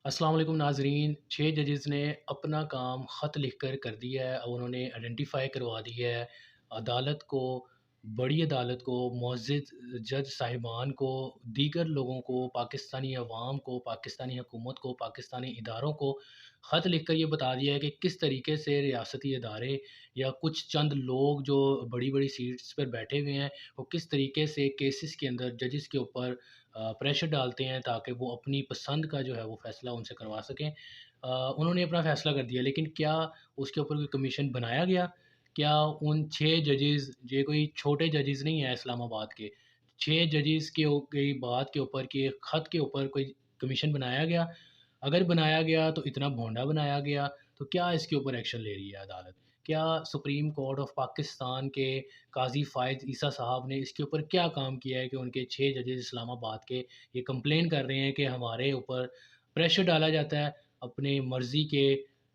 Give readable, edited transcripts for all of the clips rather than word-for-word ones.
अस्सलाम वालेकुम नाज़रीन। 6 जजेस ने अपना काम ख़त लिख कर दिया है और उन्होंने आइडेंटिफ़ाई करवा दिया है अदालत को, बड़ी अदालत को, मुअज़्ज़ज़ जज साहिबान को, दीगर लोगों को, पाकिस्तानी अवाम को, पाकिस्तानी हुकूमत को, पाकिस्तानी इदारों को ख़त लिख कर ये बता दिया है कि किस तरीके से रियासती इदारे या कुछ चंद लोग जो बड़ी-बड़ी सीट्स पर बैठे हुए हैं, वो किस तरीके से केसेस के अंदर जजेस के ऊपर प्रेशर डालते हैं ताकि वो अपनी पसंद का जो है वो फ़ैसला उनसे करवा सकें। उन्होंने अपना फ़ैसला कर दिया, लेकिन क्या उसके ऊपर कोई कमीशन बनाया गया? क्या उन 6 जजेस, ये कोई छोटे जजेस नहीं हैं इस्लामाबाद के, 6 जजेस के की बात के ऊपर, के ख़त के ऊपर कोई कमीशन बनाया गया? अगर बनाया गया तो इतना भोंडा बनाया गया, तो क्या इसके ऊपर एक्शन ले रही है अदालत? क्या सुप्रीम कोर्ट ऑफ पाकिस्तान के काज़ी फ़ाइज़ ईसा साहब ने इसके ऊपर क्या काम किया है कि उनके 6 जजेस इस्लामाबाद के ये कंप्लेन कर रहे हैं कि हमारे ऊपर प्रेशर डाला जाता है अपनी मर्ज़ी के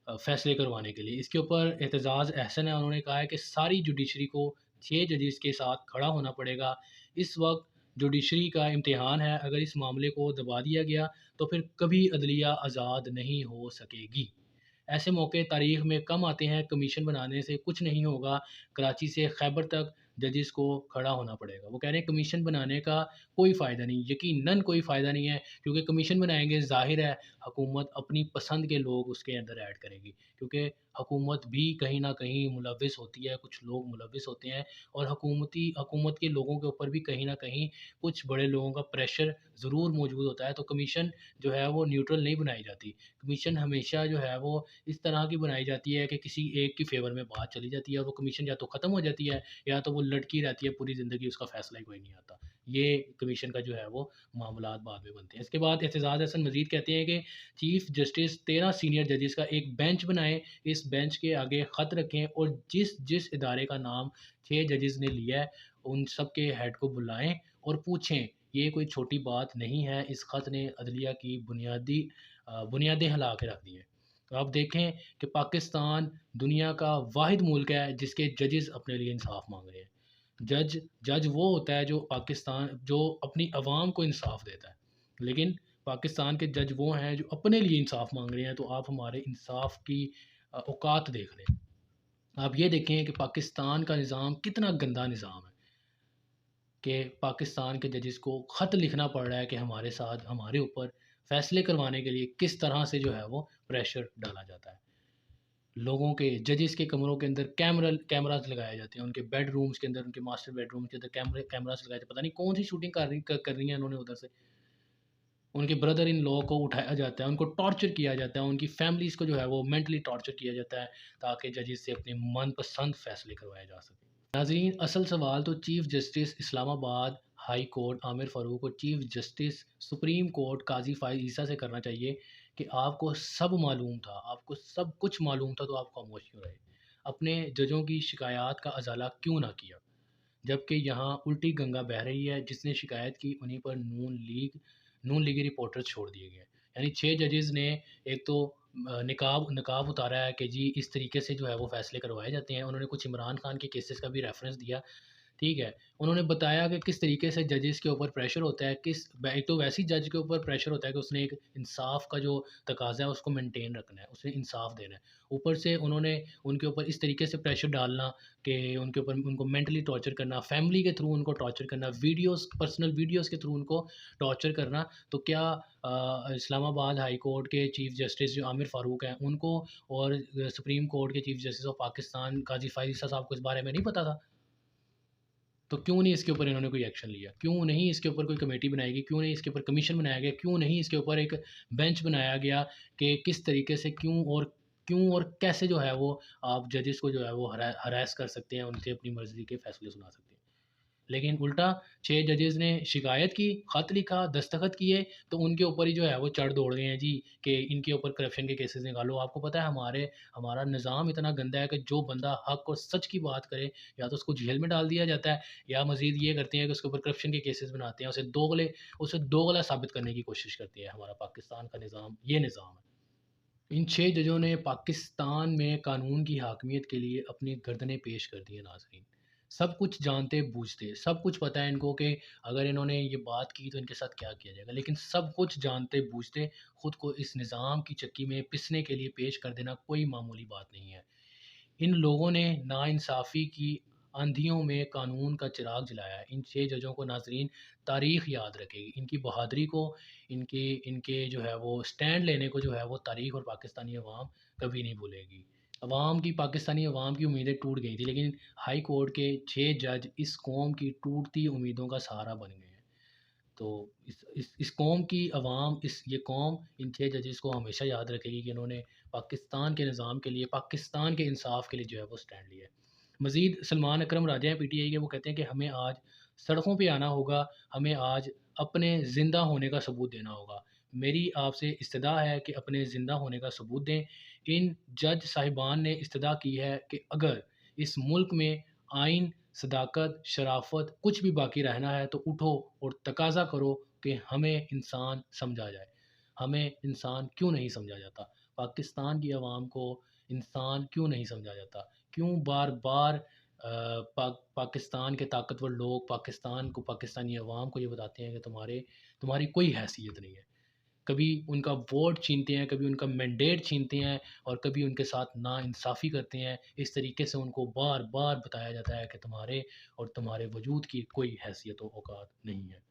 फ़ैसले करवाने के लिए। इसके ऊपर एतज़ाज़ अहसन है, उन्होंने कहा है कि सारी जुडिशरी को 6 जजेस के साथ खड़ा होना पड़ेगा। इस वक़्त जुडिशरी का इम्तिहान है, अगर इस मामले को दबा दिया गया तो फिर कभी अदलिया आज़ाद नहीं हो सकेगी। ऐसे मौके तारीख़ में कम आते हैं, कमीशन बनाने से कुछ नहीं होगा, कराची से खैबर तक जजेस को खड़ा होना पड़ेगा। वो कह रहे हैं कमीशन बनाने का कोई फ़ायदा नहीं, यकीनन कोई फ़ायदा नहीं है, क्योंकि कमीशन बनाएँगे ज़ाहिर है हुकूमत अपनी पसंद के लोग उसके अंदर ऐड करेगी, क्योंकि हुकूमत भी कहीं न कहीं मुलव्विस होती है, कुछ लोग मुलव्विस होते हैं और हुकूमत के लोगों के ऊपर भी कहीं न कहीं कुछ बड़े लोगों का प्रेशर ज़रूर मौजूद होता है, तो कमीशन जो है वो न्यूट्रल नहीं बनाई जाती। कमीशन हमेशा जो है वो इस तरह की बनाई जाती है कि किसी एक के फ़ेवर में बात चली जाती है और वो कमीशन या तो ख़त्म हो जाती है या तो वो लटकी रहती है पूरी ज़िंदगी, उसका फ़ैसला ही कोई नहीं आता। ये कमीशन का जो है वो मामलात बाद में बनते हैं। इसके बाद एतज़ाज़ हसन मज़ीद कहते हैं कि चीफ़ जस्टिस 13 सीनियर जजेस का एक बेंच बनाएँ, इस बेंच के आगे ख़त रखें और जिस इदारे का नाम 6 जजेस ने लिया है, उन सब के हेड को बुलाएँ और पूछें, ये कोई छोटी बात नहीं है, इस ख़त ने अदलिया की बुनियादें हिला के रख दी हैं। तो आप देखें कि पाकिस्तान दुनिया का वाहिद मुल्क है जिसके जजेस अपने लिए इंसाफ़ माँग रहे हैं। जज जज वो होता है जो अपनी आवाम को इंसाफ़ देता है। लेकिन पाकिस्तान के जज वो हैं जो अपने लिए इंसाफ़ माँग रहे हैं, तो आप हमारे इंसाफ़ की औकात देख लें। आप ये देखें कि पाकिस्तान का निज़ाम कितना गंदा निज़ाम है कि पाकिस्तान के जजेस को ख़त लिखना पड़ रहा है कि हमारे साथ हमारे ऊपर फ़ैसले करवाने के लिए किस तरह से जो है वो प्रेशर डाला जाता है। लोगों के जजेस के कमरों के अंदर कैमराज़ लगाए जाते हैं, उनके बेडरूम्स के अंदर, उनके मास्टर बेडरूम के अंदर कैमराज़ लगाए थे। पता नहीं कौन-सी शूटिंग कर रही हैं इन्होंने उधर से। उनके ब्रदर इन लॉ को उठाया जाता है, उनको टॉर्चर किया जाता है, उनकी फैमिलीज़ को जो है वो मेंटली टॉर्चर किया जाता है, ताकि जजेस से अपने मनपसंद फ़ैसले करवाए जा सकें। नाज़रीन, असल सवाल तो chief justice Islamabad high court Aamir Farooq और chief justice supreme court Qazi Faiz ईसा से करना चाहिए कि आपको सब मालूम था, आपको सब कुछ मालूम था, तो आप खामोश क्यों रहे? अपने जजों की शिकायत का अज़ाला क्यों ना किया? जबकि यहाँ उल्टी गंगा बह रही है, जिसने शिकायत की उन्हीं पर नून लीगी रिपोर्टर्स छोड़ दिए गए। यानी 6 जजेस ने एक तो निकाब नकाब उतारा है कि जी इस तरीके से जो है वो फ़ैसले करवाए जाते हैं। उन्होंने कुछ इमरान खान के केसेस का भी रेफ़रेंस दिया, ठीक है। उन्होंने बताया कि किस तरीके से जजेस के ऊपर प्रेशर होता है, एक तो वैसे ही जज के ऊपर प्रेशर होता है कि उसने एक इंसाफ़ का जो तकाज़ा है उसको मेंटेन रखना है, उसने इंसाफ़ देना है। ऊपर से उन्होंने उनके ऊपर इस तरीके से प्रेशर डालना कि उनके ऊपर उनको मेंटली टॉर्चर करना, फैमिली के थ्रू उनको टॉर्चर करना, पर्सनल वीडियोज़ के थ्रू उनको टॉर्चर करना। तो क्या इस्लामाबाद हाई कोर्ट के चीफ़ जस्टिस जो आमिर फ़ारूक हैं, उनको और सुप्रीम कोर्ट के chief justice of Pakistan Qazi Faiz ईसा साहब को इस बारे में नहीं पता था? तो क्यों नहीं इसके ऊपर इन्होंने कोई एक्शन लिया? क्यों नहीं इसके ऊपर कोई कमेटी बनाई गई? क्यों नहीं इसके ऊपर कमीशन बनाया गया? क्यों नहीं इसके ऊपर एक बेंच बनाया गया कि किस तरीके से क्यों और कैसे जो है वो आप जजेस को जो है वो हरास कर सकते हैं, उनसे अपनी मर्ज़ी के फ़ैसले सुना सकते हैं। लेकिन उल्टा 6 जजेस ने शिकायत की, ख़त लिखा, दस्तखत किए, तो उनके ऊपर ही जो है वो चढ़ दौड़ गए हैं जी कि इनके ऊपर करप्शन के केसेस निकालो। आपको पता है हमारा निज़ाम इतना गंदा है कि जो बंदा हक़ और सच की बात करे, या तो उसको जेल में डाल दिया जाता है, या मज़ीद ये करते हैं कि उसके ऊपर करप्शन के केसेस बनाते हैं, उसे दोगला साबित करने की कोशिश करती है हमारा पाकिस्तान का निज़ाम, ये निज़ाम है। इन 6 जजों ने पाकिस्तान में कानून की हाकमियत के लिए अपनी गर्दनें पेश कर दी हैं नाज़रीन। सब कुछ जानते-बूझते, सब कुछ पता है इनको कि अगर इन्होंने ये बात की तो इनके साथ क्या किया जाएगा। लेकिन सब कुछ जानते-बूझते खुद को इस निज़ाम की चक्की में पिसने के लिए पेश कर देना कोई मामूली बात नहीं है। इन लोगों ने नाइंसाफ़ी की आँधियों में कानून का चिराग जलाया है। इन 6 जजों को नाज़रीन तारीख़ याद रखेगी। इनकी बहादुरी को, इनके इनके जो है वो स्टैंड लेने को जो है वो तारीख़ और पाकिस्तानी अवाम कभी नहीं भूलेगी। पाकिस्तानी अवाम की उम्मीदें टूट गई थी, लेकिन हाई कोर्ट के 6 जज इस कौम की टूटती उम्मीदों का सहारा बन गए हैं। तो इस कौम की अवाम, इस ये कौम इन 6 जजेस को हमेशा याद रखेगी कि इन्होंने पाकिस्तान के निज़ाम के लिए, पाकिस्तान के इंसाफ के लिए जो है वो स्टैंड लिया है। मज़ीद सलमान अकरम राजा हैं पीटीआई के, वो कहते हैं कि हमें आज सड़कों पे आना होगा, हमें आज अपने ज़िंदा होने का सबूत देना होगा। मेरी आपसे इस्तदा है कि अपने ज़िंदा होने का सबूत दें। इन जज साहिबान ने इस्तदा की है कि अगर इस मुल्क में आइन, सदाकत, शराफ़त कुछ भी बाकी रहना है तो उठो और तकाज़ा करो कि हमें इंसान समझा जाए। हमें इंसान क्यों नहीं समझा जाता? पाकिस्तान की आवाम को इंसान क्यों नहीं समझा जाता? क्यों बार-बार पाकिस्तान के ताकतवर लोग पाकिस्तान को, पाकिस्तानी अवाम को ये बताते हैं कि तुम्हारी कोई हैसियत नहीं है। कभी उनका वोट छीनते हैं, कभी उनका मैंडेट छीनते हैं और कभी उनके साथ नाइंसाफ़ी करते हैं। इस तरीके से उनको बार-बार बताया जाता है कि तुम्हारे वजूद की कोई हैसियत और औकात नहीं है।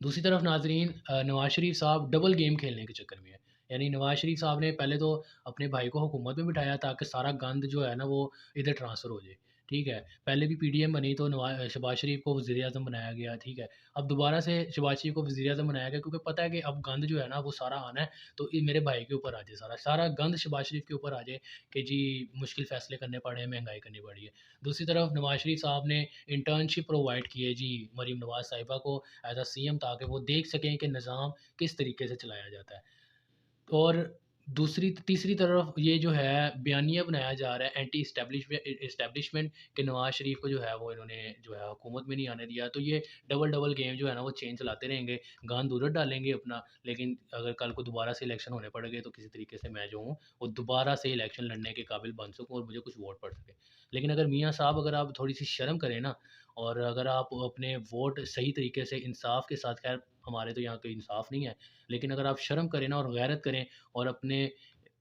दूसरी तरफ नाज़रीन, नवाज़ शरीफ साहब डबल गेम खेलने के चक्कर में हैं। यानी नवाज़ शरीफ साहब ने पहले तो अपने भाई को हुकूमत में बिठाया ताकि सारा गंद जो है ना वो इधर ट्रांसफ़र हो जाए, ठीक है। पहले भी पीडीएम बनी तो शहबाज़ शरीफ को वज़ीर-ए-आज़म बनाया गया, ठीक है। अब दोबारा से शहबाज़ शरीफ को वज़ीर-ए-आज़म बनाया गया क्योंकि पता है कि अब गंद जो है ना वो सारा आना है, तो ये मेरे भाई के ऊपर आ जाए सारा। सारा गंद शहबाज़ शरीफ के ऊपर आ जाए कि जी मुश्किल फ़ैसले करने पड़ रहे हैं, महँगाई करनी पड़ रही है। दूसरी तरफ नवाज़ शरीफ साहब ने इंटर्नशिप प्रोवाइड की है जी मरीम नवाज़ साहिबा को एज़ अ सीएम, ताकि वो देख सकें कि निज़ाम किस तरीके से चलाया जाता है। और तीसरी तरफ ये जो है बयानिया बनाया जा रहा है एंटी एस्टेब्लिशमेंट कि नवाज़ शरीफ को जो है वो इन्होंने जो है हुकूमत में नहीं आने दिया। तो ये डबल गेम जो है ना वो चेन चलाते रहेंगे, गान उधर डालेंगे अपना, लेकिन अगर कल को दोबारा से इलेक्शन होने पड़ गए तो किसी तरीके से मैं जो हूँ वो दोबारा से इलेक्शन लड़ने के काबिल बन सकूँ और मुझे कुछ वोट पड़ सके। लेकिन अगर मियाँ साहब, अगर आप थोड़ी-सी शर्म करें ना और अगर आप अपने वोट सही तरीके से इंसाफ के साथ, ख़ैर हमारे तो यहाँ कोई इंसाफ नहीं है, लेकिन अगर आप शर्म करें ना और गैरत करें और अपने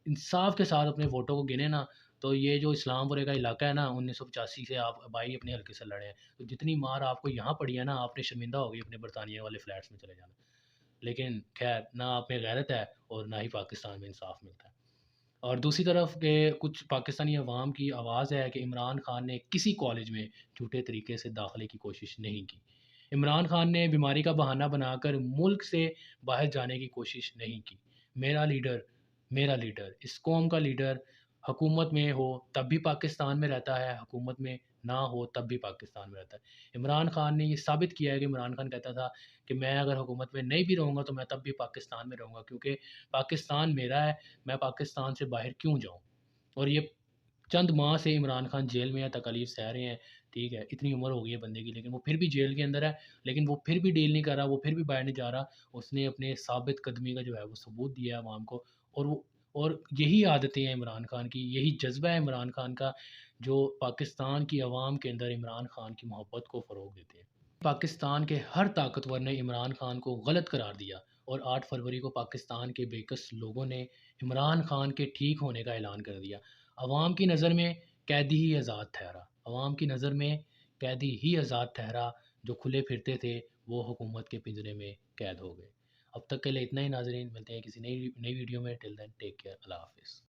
इंसाफ के साथ अपने वोटों को गिने ना, तो ये जो इस्लामपुरे का इलाका है ना, 1985 से आप भाई अपने हल्के से लड़े हैं। तो जितनी मार आपको यहाँ पड़ी है ना, आपने शर्मिंदा हो गई अपने बरतानिया वाले फ्लैट्स में चले जाना। लेकिन ख़ैर ना आप में गैरत है और ना ही पाकिस्तान में इंसाफ मिलता है। और दूसरी तरफ के कुछ पाकिस्तानी अवाम की आवाज़ है कि इमरान खान ने किसी कॉलेज में झूठे तरीके से दाखिले की कोशिश नहीं की। इमरान खान ने बीमारी का बहाना बनाकर मुल्क से बाहर जाने की कोशिश नहीं की। मेरा लीडर मेरा लीडर, इस कौम का लीडर हुकूमत में हो तब भी पाकिस्तान में रहता है, हुकूमत में ना हो तब भी पाकिस्तान में रहता है। इमरान खान ने ये साबित किया है कि इमरान खान कहता था कि मैं अगर हुकूमत में नहीं भी रहूँगा तो मैं तब भी पाकिस्तान में रहूँगा, क्योंकि पाकिस्तान मेरा है, मैं पाकिस्तान से बाहर क्यों जाऊँ? और ये चंद माह से इमरान खान जेल में है, तकलीफ़ सह रहे हैं, ठीक है? इतनी उम्र हो गई है बंदे की, लेकिन वो फिर भी जेल के अंदर है, लेकिन वो फिर भी डील नहीं कर रहा, वो फिर भी बाहर नहीं जा रहा। उसने अपने साबित कदमी का जो है वो सबूत दिया है अवाम को, और वो और यही आदतें हैं इमरान खान की, यही जज़्बा है इमरान खान का, जो पाकिस्तान की अवाम के अंदर इमरान खान की मोहब्बत को फ़रोग़ देते हैं। पाकिस्तान के हर ताकतवर ने इमरान खान को गलत करार दिया और 8 फरवरी को पाकिस्तान के बेकस लोगों ने इमरान खान के ठीक होने का ऐलान कर दिया। अवाम की नज़र में कैदी ही आज़ाद ठहरा, अवाम की नज़र में कैदी ही आज़ाद ठहरा, जो खुले फिरते थे वो हुकूमत के पिंजरे में कैद हो गए। अब तक के लिए इतना ही नाज़रीन, मिलते हैं किसी नई नई वीडियो में, टिल देन टेक केयर, अल्लाह हाफ़िज़।